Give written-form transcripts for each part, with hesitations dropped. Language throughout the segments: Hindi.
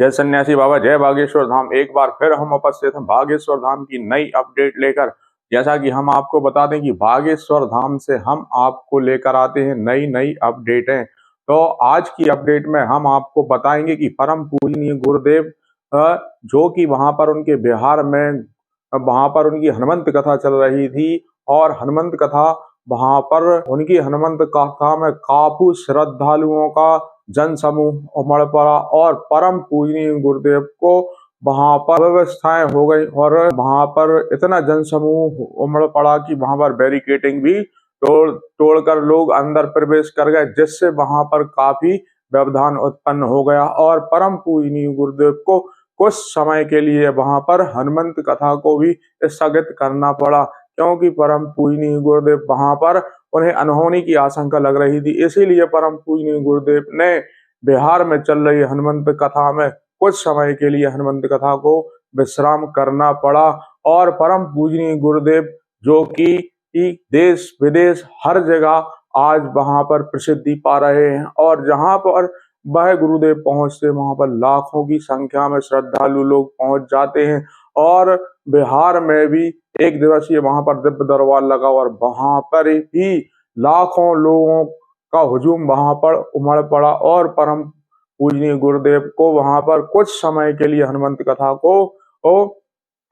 जय सन्यासी बाबा, जय बागेश्वर धाम। एक बार फिर हम उपस्थित हैं बागेश्वर धाम की नई अपडेट लेकर। जैसा कि हम आपको बता दें कि बागेश्वर धाम से हम आपको लेकर आते हैं नई नई अपडेटें। तो आज की अपडेट में हम आपको बताएंगे कि परम पूजनीय गुरुदेव जो कि वहां पर उनके बिहार में वहां पर उनकी हनुमंत कथा चल रही थी, और हनुमंत कथा वहां पर उनकी हनुमंत कथा में काफी श्रद्धालुओं का जन समूह उमड़ पड़ा और परम पूजनीय गुरुदेव को वहां पर व्यवस्थाएं हो गई। और वहां पर इतना जन समूह उमड़ पड़ा कि वहां पर बैरिकेडिंग भी तोड़कर लोग अंदर प्रवेश कर गए, जिससे वहां पर काफी व्यवधान उत्पन्न हो गया और परम पूजनीय गुरुदेव को कुछ समय के लिए वहां पर हनुमंत कथा को भी स्थगित करना पड़ा, क्योंकि परम पूजनीय गुरुदेव वहां पर उन्हें अनहोनी की आशंका लग रही थी। इसीलिए परम पूजनीय गुरुदेव ने बिहार में चल रही हनुमंत कथा में कुछ समय के लिए हनुमंत कथा को विश्राम करना पड़ा। और परम पूजनीय गुरुदेव जो कि देश विदेश हर जगह आज वहां पर प्रसिद्धि पा रहे हैं, और जहां पर वह गुरुदेव पहुंचते वहां पर लाखों की संख्या में श्रद्धालु लोग पहुंच जाते हैं। और बिहार में भी एक दिवसीय वहां पर दिव्य दरबार लगा और वहां पर ही लाखों लोगों का हुजूम वहां पर उमड़ पड़ा और परम पूजनीय गुरुदेव को वहां पर कुछ समय के लिए हनुमंत कथा को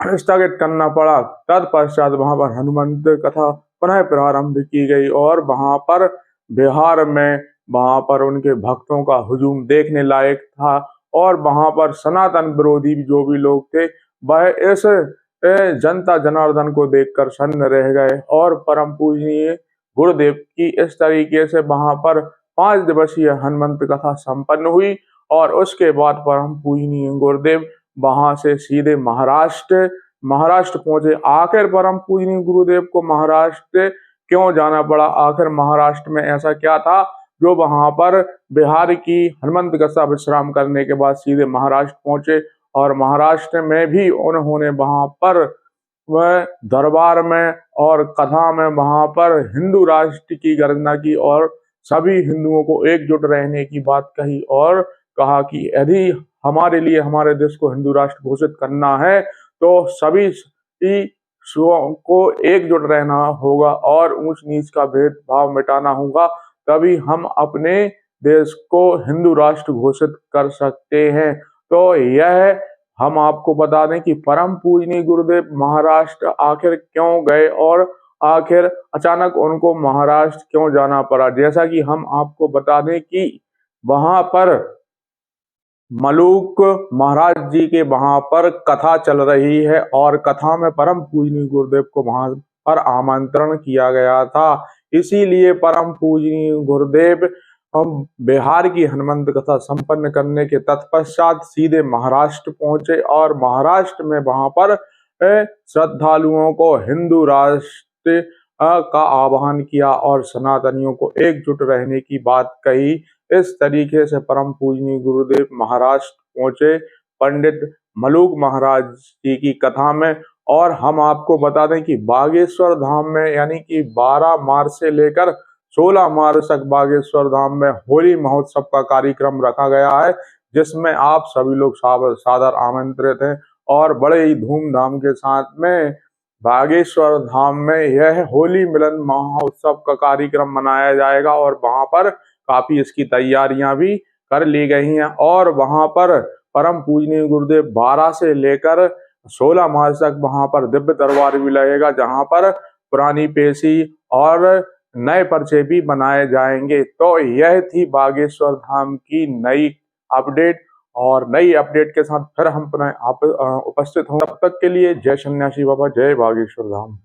स्थगित करना पड़ा। तत्पश्चात वहां पर हनुमंत कथा पुनः प्रारंभ की गई और वहां पर बिहार में वहां पर उनके भक्तों का हुजूम देखने लायक था। और वहां पर सनातन विरोधी जो भी लोग थे वह इस जनता जनार्दन को देखकर सन्न रह गए। और परम पूजनीय गुरुदेव की इस तरीके से वहां पर 5 दिवसीय हनुमंत कथा संपन्न हुई। और उसके बाद परम पूजनीय गुरुदेव वहां से सीधे महाराष्ट्र पहुंचे। आखिर परम पूजनीय गुरुदेव को महाराष्ट्र क्यों जाना पड़ा? आखिर महाराष्ट्र में ऐसा क्या था जो वहां पर बिहार की हनुमंत कथा विश्राम करने के बाद सीधे महाराष्ट्र पहुंचे? और महाराष्ट्र में भी उन्होंने वहां पर वह दरबार में और कथा में वहां पर हिंदू राष्ट्र की गर्जना की और सभी हिंदुओं को एकजुट रहने की बात कही, और कहा कि यदि हमारे लिए हमारे देश को हिंदू राष्ट्र घोषित करना है तो सभी को एकजुट रहना होगा और ऊंच नीच का भेदभाव मिटाना होगा, तभी हम अपने देश को हिंदू राष्ट्र घोषित कर सकते हैं। तो यह हम आपको बता दें कि परम पूजनीय गुरुदेव महाराष्ट्र आखिर क्यों गए और आखिर अचानक उनको महाराष्ट्र क्यों जाना पड़ा। जैसा कि हम आपको बता दें कि वहां पर मलूक महाराज जी के वहां पर कथा चल रही है और कथा में परम पूजनीय गुरुदेव को वहां पर आमंत्रण किया गया था। इसीलिए परम पूजनीय गुरुदेव हम बिहार की हनुमंत कथा संपन्न करने के तत्पश्चात सीधे महाराष्ट्र पहुंचे और महाराष्ट्र में वहां पर श्रद्धालुओं को हिंदू राष्ट्र का आह्वान किया और सनातनियों को एकजुट रहने की बात कही। इस तरीके से परम पूजनीय गुरुदेव महाराष्ट्र पहुंचे पंडित मलूक महाराज जी की कथा में। और हम आपको बता दें कि बागेश्वर धाम में यानी कि 12 मार्च से लेकर 16 मार्च तक बागेश्वर धाम में होली महोत्सव का कार्यक्रम रखा गया है, जिसमें आप सभी लोग सादर आमंत्रित हैं। और बड़े ही धूमधाम के साथ में बागेश्वर धाम में यह होली मिलन महोत्सव का कार्यक्रम मनाया जाएगा और वहां पर काफी इसकी तैयारियां भी कर ली गई हैं। और वहां पर परम पूजनीय गुरुदेव 12 से लेकर 16 मार्च तक वहां पर दिव्य दरबार भी लगेगा, जहां पर पुरानी पेशी और नए पर्चे भी बनाए जाएंगे। तो यह थी बागेश्वर धाम की नई अपडेट, और नई अपडेट के साथ फिर हम पुनः उपस्थित हों। तब तक के लिए जय सन्यासी बाबा, जय बागेश्वर धाम।